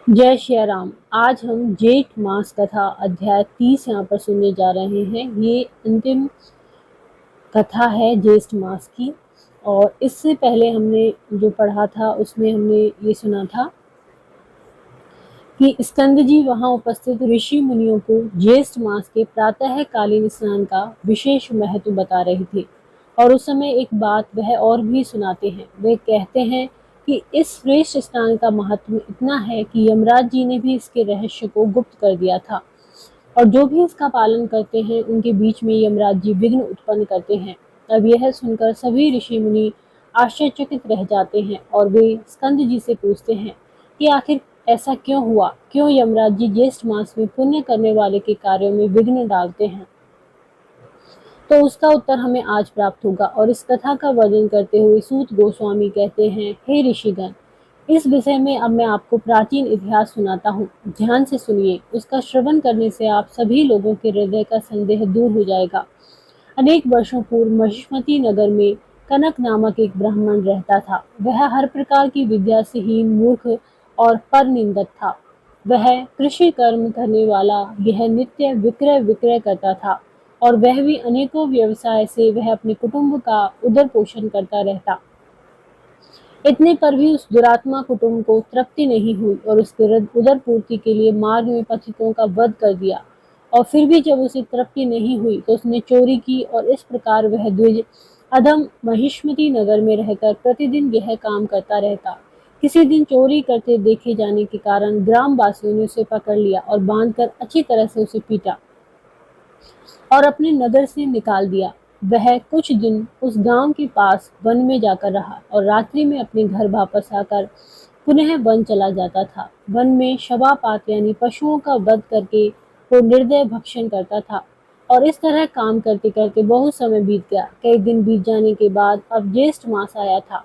जय श्री राम। आज हम जेठ मास कथा अध्याय 30 यहाँ पर सुनने जा रहे हैं। ये अंतिम कथा है ज्येष्ठ मास की। और इससे पहले हमने जो पढ़ा था उसमें हमने ये सुना था कि स्कंद जी वहां उपस्थित ऋषि मुनियों को ज्येष्ठ मास के प्रातः कालीन स्नान का विशेष महत्व बता रहे थे। और उस समय एक बात वह और भी सुनाते हैं। वे कहते हैं कि इस श्रेष्ठ स्नान का महत्व इतना है कि यमराज जी ने भी इसके रहस्य को गुप्त कर दिया था, और जो भी इसका पालन करते हैं उनके बीच में यमराज जी विघ्न उत्पन्न करते हैं। अब यह सुनकर सभी ऋषि मुनि आश्चर्यचकित रह जाते हैं और वे स्कंद जी से पूछते हैं कि आखिर ऐसा क्यों हुआ, क्यों यमराज जी ज्येष्ठ मास में पुण्य करने वाले के कार्यों में विघ्न डालते हैं। तो उसका उत्तर हमें आज प्राप्त होगा। और इस कथा का वर्णन करते हुए सूत गोस्वामी कहते हैं, हे ऋषिगण, इस विषय में अब मैं आपको प्राचीन इतिहास सुनाता हूँ। ध्यान से सुनिए। उसका श्रवण करने से आप सभी लोगों के हृदय का संदेह दूर हो जाएगा। अनेक वर्षों पूर्व महिष्मती नगर में कनक नामक एक ब्राह्मण रहता था। वह हर प्रकार की विद्या से हीन, मूर्ख और परनिंदक था। वह कृषि कर्म करने वाला यह नित्य विक्रय विक्रय करता था, और वह भी अनेकों व्यवसाय से वह अपने कुटुंब का उदर पोषण करता रहता। इतने पर भी उस दुरात्मा कुटुंब को तृप्ति नहीं हुई और उसके उदर पूर्ति के लिए मार्ग में पथिकों का वध कर दिया। और फिर भी जब उसे तृप्ति नहीं हुई तो उसने चोरी की, और इस प्रकार वह द्विज अधम महिष्मती नगर में रहकर प्रतिदिन यह काम करता रहता। किसी दिन चोरी करते देखे जाने के कारण ग्राम वासियों ने उसे पकड़ लिया और बांधकर अच्छी तरह से उसे पीटा और अपने नगर से निकाल दिया। वह कुछ दिन उस गांव के पास वन में जाकर रहा और रात्रि में अपने घर वापस आकर पुनः वन चला जाता था। वन में शवापात यानी पशुओं का वध करके वो निर्दय भक्षण करता था। और इस तरह काम करते करते बहुत समय बीत गया। कई दिन बीत जाने के बाद अब ज्येष्ठ मास आया था,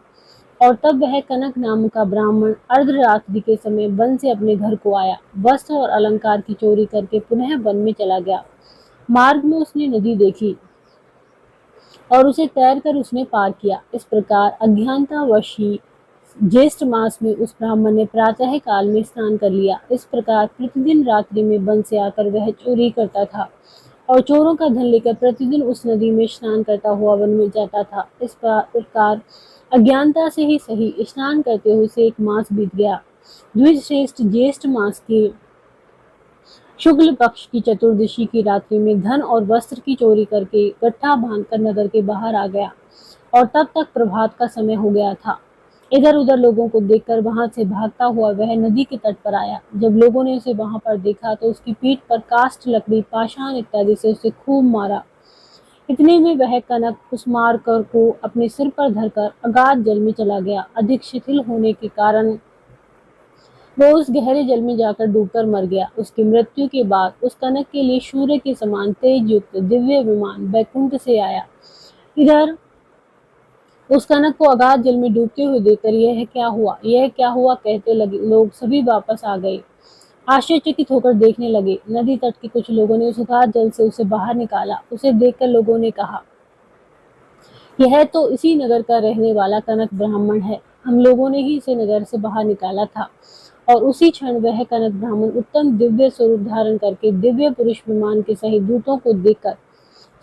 और तब वह कनक नाम का ब्राह्मण अर्धरात्रि के समय वन से अपने घर को आया। वस्त्र और अलंकार की चोरी करके पुनः वन में चला गया। मार्ग में उसने नदी देखी और उसे तैरकर उसने पार किया। इस प्रकार अज्ञानतावश ही ज्येष्ठ मास में उस ब्राह्मण ने प्रातः काल में स्नान कर लिया। इस प्रकार प्रतिदिन रात्रि में वन से आकर वह चोरी करता था और चोरों का धन लेकर प्रतिदिन उस नदी में स्नान करता हुआ वन में जाता था। इस प्रकार अज्ञानता से ही सही स्नान करते हुए से एक मास बीत गया। द्विजश्रेष्ठ ज्येष्ठ मास के शुक्ल पक्ष की चतुर्दशी की रात्रि में धन और वस्त्र की चोरी करके गट्ठा बांधकर नगर के बाहर आ गया, और तब तक प्रभात का समय हो गया था। इधर उधर लोगों को देखकर वहां से भागता हुआ वह नदी के तट पर आया। जब लोगों ने उसे वहां पर देखा तो उसकी पीठ पर काष्ठ, लकड़ी, पाषाण इत्यादि से उसे खूब मारा। इतने में वह कनक उस मारकर को अपने सिर पर धरकर अगाध जल में चला गया। अधिक शिथिल होने के कारण वो उस गहरे जल में जाकर डूबकर मर गया। उसकी मृत्यु के बाद उस कनक के लिए सूर्य के समान तेज युक्त दिव्य विमान बैकुंठ से आया। इधर उस कनक को अगाध जल में डूबते हुए देखकर यह क्या हुआ, यह क्या हुआ कहते लगे लोग सभी वापस आ गए। आश्चर्यचकित होकर देखने लगे। नदी तट के कुछ लोगों ने उस अगाध जल से उसे बाहर निकाला। उसे देखकर लोगों ने कहा, यह तो इसी नगर का रहने वाला कनक ब्राह्मण है। हम लोगों ने ही इसे नगर से बाहर निकाला था। और उसी क्षण वह कनक ब्राह्मण उत्तम दिव्य स्वरूप धारण करके दिव्य पुरुष विमान के सहित दूतों को देखकर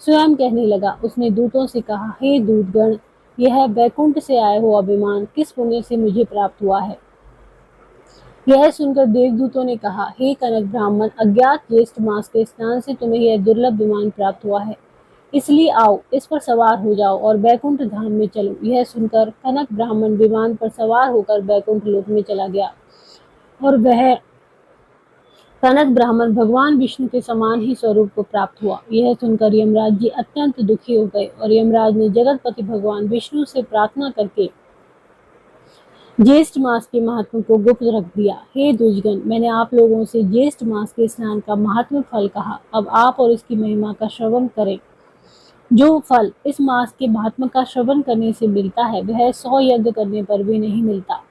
स्वयं कहने लगा। उसने दूतों से कहा, हे दूतगण, यह बैकुंठ से आया हुआ विमान किस पुण्य से मुझे प्राप्त हुआ है। यह सुनकर देवदूतों ने कहा, हे कनक ब्राह्मण, अज्ञात ज्येष्ठ मास के स्नान से तुम्हें यह दुर्लभ विमान प्राप्त हुआ है। इसलिए आओ, इस पर सवार हो जाओ और बैकुंठ धाम में चलो। यह सुनकर कनक ब्राह्मण विमान पर सवार होकर बैकुंठ लोक में चला गया। और वह कनक ब्राह्मण भगवान विष्णु के समान ही स्वरूप को प्राप्त हुआ। यह सुनकर यमराज जी अत्यंत दुखी हो गए, और यमराज ने जगतपति भगवान विष्णु से प्रार्थना करके ज्येष्ठ मास के महात्म को गुप्त रख दिया। हे द्विजगण, मैंने आप लोगों से ज्येष्ठ मास के स्नान का महात्म फल कहा। अब आप और इसकी महिमा का श्रवण करें। जो फल इस मास के महात्मा का श्रवण करने से मिलता है वह 100 यज्ञ करने पर भी नहीं मिलता।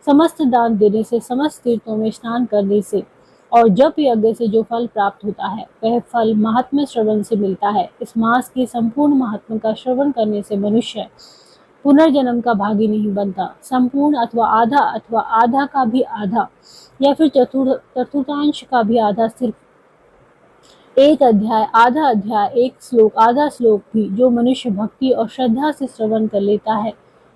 समस्त दान देने से, समस्त तीर्थों में स्नान करने से और जप यज्ञ से जो फल प्राप्त होता है वह फल महात्म्य श्रवण से मिलता है। इस मास के संपूर्ण महात्मा का श्रवण करने से मनुष्य पुनर्जन्म का भागी नहीं बनता। संपूर्ण अथवा आधा का भी आधा या फिर चतुर्थांश का भी आधा, सिर्फ एक अध्याय, आधा अध्याय, एक श्लोक, आधा श्लोक भी जो मनुष्य भक्ति और श्रद्धा से श्रवण कर लेता है,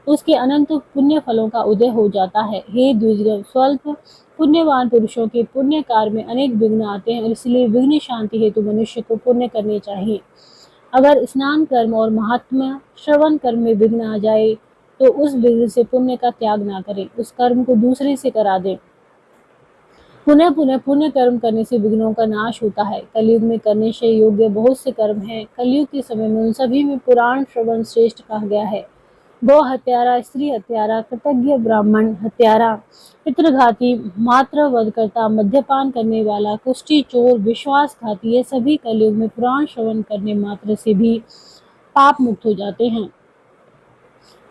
उसके अनंत पुण्य फलों का उदय हो जाता है। हे द्विजगण, स्वल्प पुण्यवान पुरुषों के पुण्य कार्य में अनेक विघ्न आते हैं और इसलिए विघ्न शांति हेतु मनुष्य को पुण्य करने चाहिए। अगर स्नान कर्म और महात्म्य श्रवण कर्म में विघ्न आ जाए तो उस विघ्न से पुण्य का त्याग ना करें, उस कर्म को दूसरे से करा दें। पुनः पुनः पुण्य कर्म करने से विघ्नों का नाश होता है। कलयुग में करने से योग्य बहुत से कर्म हैं। कलयुग के समय में उन सभी में पुराण श्रवण श्रेष्ठ कहा गया है। गौ हत्यारा, स्त्री हत्यारा, कृतज्ञ ब्राह्मण हत्यारा, पितृघाती, मात्र वधकर्ता, मद्यपान करने वाला, कुष्ठी, चोर, विश्वासघाती, ये सभी कलयुग में पुराण श्रवण करने मात्र से भी पाप मुक्त हो जाते हैं।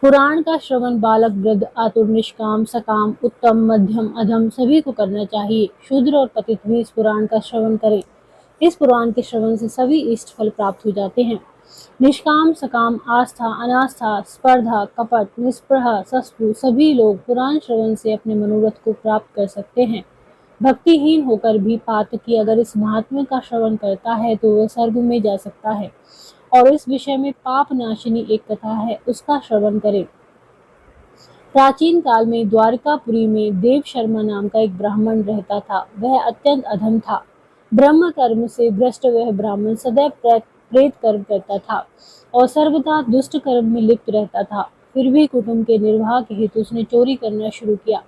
पुराण का श्रवण बालक, वृद्ध, आतुर, निष्काम, सकाम, उत्तम, मध्यम, अधम सभी को करना चाहिए। शूद्र और पतित भी इस पुराण का श्रवण करें। इस पुराण के श्रवण से सभी इष्ट फल प्राप्त हो जाते हैं। निष्काम, सकाम, आस्था, अनास्था, स्पर्धा, कपट, निस्पृहा, सस्तु सभी लोग पुराण श्रवण से अपने मनोरथ को प्राप्त कर सकते हैं। भक्तिहीन होकर भी पातकी अगर इस महात्म्य का श्रवण करता है तो वह स्वर्ग में जा सकता है। और इस विषय में पाप नाशिनी एक कथा है, उसका श्रवण करें। प्राचीन काल में द्वारकापुरी में देव शर्मा नाम का एक ब्राह्मण रहता था। वह अत्यंत अधम था। ब्रह्म कर्म से भ्रष्ट वह ब्राह्मण सदैव प्रेत कर्म करता था और सर्वदा दुष्ट कर्म में लिप्त रहता था। फिर भी कुटुंब के निर्वाह के हेतु उसने चोरी करना शुरू किया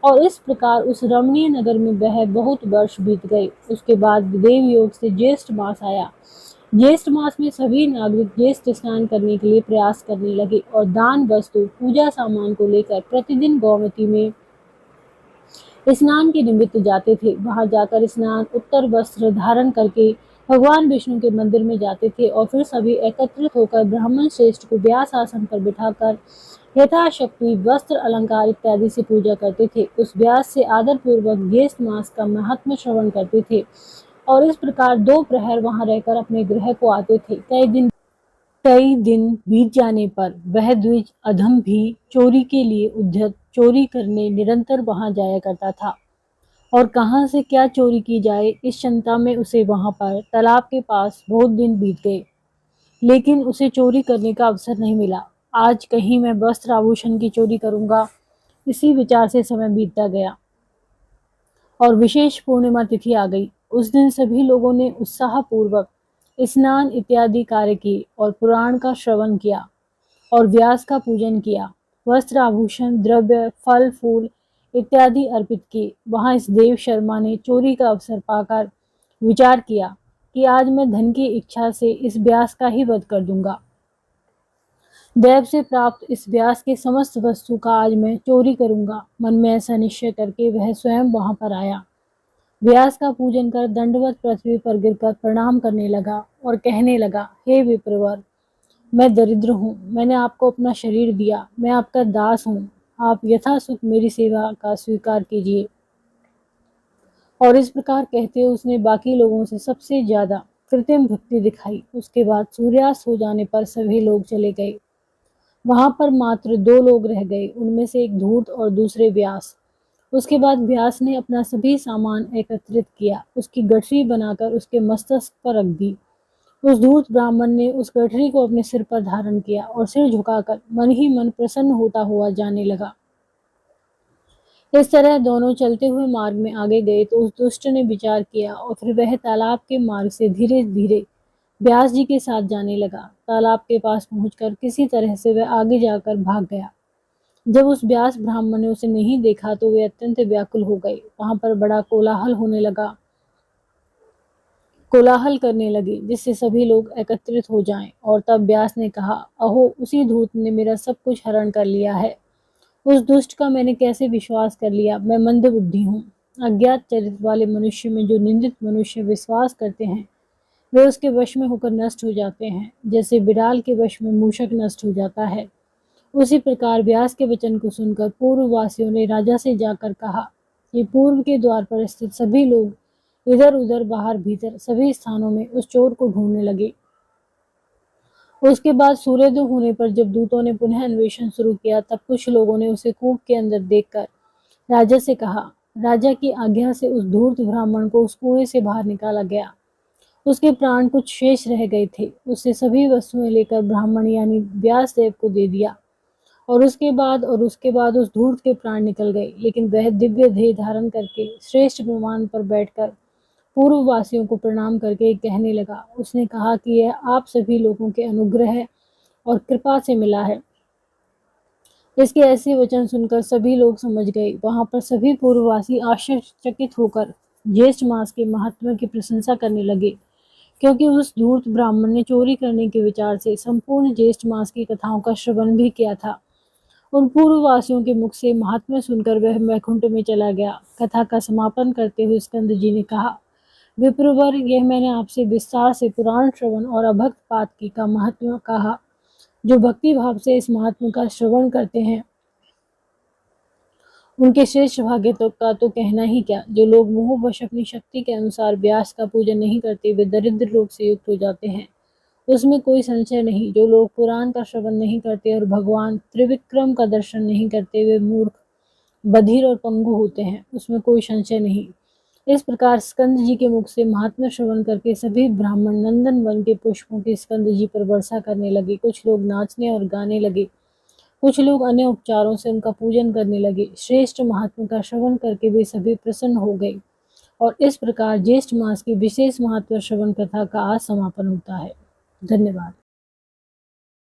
और इस प्रकार उस रमणीय नगर में वह बहुत वर्ष बीत गए। उसके बाद देव योग से ज्येष्ठ मास आया। ज्येष्ठ मास में सभी नागरिक ज्येष्ठ स्नान करने के लिए प्रयास करने लगे और दान वस्तु पूजा सामान को लेकर प्रतिदिन गोमती में स्नान के निमित्त जाते थे। वहां जाकर स्नान, उत्तर वस्त्र धारण करके भगवान विष्णु के मंदिर में जाते थे और फिर सभी एकत्रित होकर ब्राह्मण श्रेष्ठ को व्यास आसन पर बिठाकर यथाशक्ति वस्त्र, अलंकार इत्यादि से पूजा करते थे। उस व्यास से आदर पूर्वक ज्येष्ठ मास का महात्म्य श्रवण करते थे और इस प्रकार 2 प्रहर वहां रहकर अपने गृह को आते थे। कई दिन बीत जाने पर वह द्विज अधम भी चोरी के लिए उद्यत, चोरी करने निरंतर वहां जाया करता था और कहां से क्या चोरी की जाए इस चिंता में उसे वहां पर तालाब के पास बहुत दिन बीत गए, लेकिन उसे चोरी करने का अवसर नहीं मिला। आज कहीं मैं वस्त्र आभूषण की चोरी करूंगा, इसी विचार से समय बीतता गया और विशेष पूर्णिमा तिथि आ गई। उस दिन सभी लोगों ने उत्साह पूर्वक स्नान इत्यादि कार्य किए और पुराण का श्रवण किया और व्यास का पूजन किया। वस्त्र, आभूषण, द्रव्य, फल, फूल इत्यादि अर्पित किए। वहां इस देव शर्मा ने चोरी का अवसर पाकर विचार किया कि आज मैं धन की इच्छा से इस व्यास का ही वध कर दूंगा। देव से प्राप्त इस व्यास के समस्त वस्तु का आज मैं चोरी करूंगा। मन में ऐसा निश्चय करके वह स्वयं वहां पर आया। व्यास का पूजन कर दंडवत पृथ्वी पर गिरकर प्रणाम करने लगा और कहने लगा, हे विप्रवर, मैं दरिद्र हूँ, मैंने आपको अपना शरीर दिया, मैं आपका दास हूँ, आप यथासुख मेरी सेवा का स्वीकार कीजिए। और इस प्रकार कहते उसने बाकी लोगों से सबसे ज्यादा कृत्रिम भक्ति दिखाई। उसके बाद सूर्यास्त हो जाने पर सभी लोग चले गए। वहां पर मात्र 2 लोग रह गए, उनमें से एक धूर्त और दूसरे व्यास। उसके बाद व्यास ने अपना सभी सामान एकत्रित किया, उसकी गठरी बनाकर उसके मस्तक पर रख दी। उस धूर्त ब्राह्मण ने उस गठरी को अपने सिर पर धारण किया और सिर झुकाकर मन ही मन प्रसन्न होता हुआ जाने लगा। इस तरह दोनों चलते हुए मार्ग में आगे गए तो उस दुष्ट ने विचार किया और फिर वह तालाब के मार्ग से धीरे धीरे व्यास जी के साथ जाने लगा। तालाब के पास पहुंचकर किसी तरह से वह आगे जाकर भाग गया। जब उस व्यास ब्राह्मण ने उसे नहीं देखा तो वे अत्यंत व्याकुल हो गए। वहां पर बड़ा कोलाहल करने लगे जिससे सभी लोग एकत्रित हो जाएं। और तब व्यास ने कहा, अहो, उसी धूर्त ने मेरा सब कुछ हरण कर लिया है। उस दुष्ट का मैंने कैसे विश्वास कर लिया। मैं मंदबुद्धि हूँ। अज्ञात चरित्र वाले मनुष्य में जो निंदित मनुष्य विश्वास करते हैं वे उसके वश में होकर नष्ट हो जाते हैं, जैसे बिड़ाल के वश में मूषक नष्ट हो जाता है। उसी प्रकार व्यास के वचन को सुनकर पूर्ववासियों ने राजा से जाकर कहा कि पूर्व के द्वार पर स्थित सभी लोग इधर उधर बाहर भीतर सभी स्थानों में उस चोर को ढूंढने लगे उसके बाद सूर्योदय होने पर जब दूतों ने पुनः अन्वेषण शुरू किया, तब कुछ लोगों ने उसे कूप के अंदर देखकर राजा से कहा। राजा की आज्ञा से उस धूर्त ब्राह्मण को उस कुएं से बाहर निकाला गया। उसके प्राण कुछ शेष रह गए थे। उससे सभी वस्तुएं लेकर ब्राह्मण यानी व्यासदेव को दे दिया और उसके बाद उस धूर्त के प्राण निकल गए। लेकिन वह दिव्य देह धारण करके श्रेष्ठ विमान पर बैठकर पूर्ववासियों को प्रणाम करके कहने लगा। उसने कहा कि यह आप सभी लोगों के अनुग्रह और कृपा से मिला है। इसके ऐसे वचन सुनकर सभी लोग समझ गए। वहां पर सभी पूर्ववासी आश्चर्यचकित होकर ज्येष्ठ मास के महात्मा की प्रशंसा करने लगे, क्योंकि उस धूर्त ब्राह्मण ने चोरी करने के विचार से संपूर्ण ज्येष्ठ मास की कथाओं का श्रवण भी किया था। उन पूर्ववासियों के मुख से महात्म्य सुनकर वह वैकुंठ में चला गया। कथा का समापन करते हुए स्कंद जी ने कहा, विप्रवर, यह मैंने आपसे विस्तार से पुराण श्रवण और अभक्त पातकी का महात्म्य कहा। जो भक्ति भाव से इस महात्म्य का श्रवण करते हैं उनके श्रेष्ठ भाग्य का तो कहना ही क्या। जो लोग मोहवश अपनी शक्ति के अनुसार व्यास का पूजन नहीं करते, वे दरिद्र रोग से युक्त हो जाते हैं, उसमें कोई संशय नहीं। जो लोग पुराण का श्रवण नहीं करते और भगवान त्रिविक्रम का दर्शन नहीं करते, वे मूर्ख, बधिर और पंगु होते हैं, उसमें कोई संशय नहीं। इस प्रकार स्कंद जी के मुख से महात्म्य श्रवण करके सभी ब्राह्मण नंदन वन के पुष्पों की स्कंद जी पर वर्षा करने लगे। कुछ लोग नाचने और गाने लगे, कुछ लोग अन्य उपचारों से उनका पूजन करने लगे। श्रेष्ठ महात्मा का श्रवण करके वे सभी प्रसन्न हो गए और इस प्रकार ज्येष्ठ मास की विशेष महत्व श्रवण कथा का आज समापन होता है। धन्यवाद।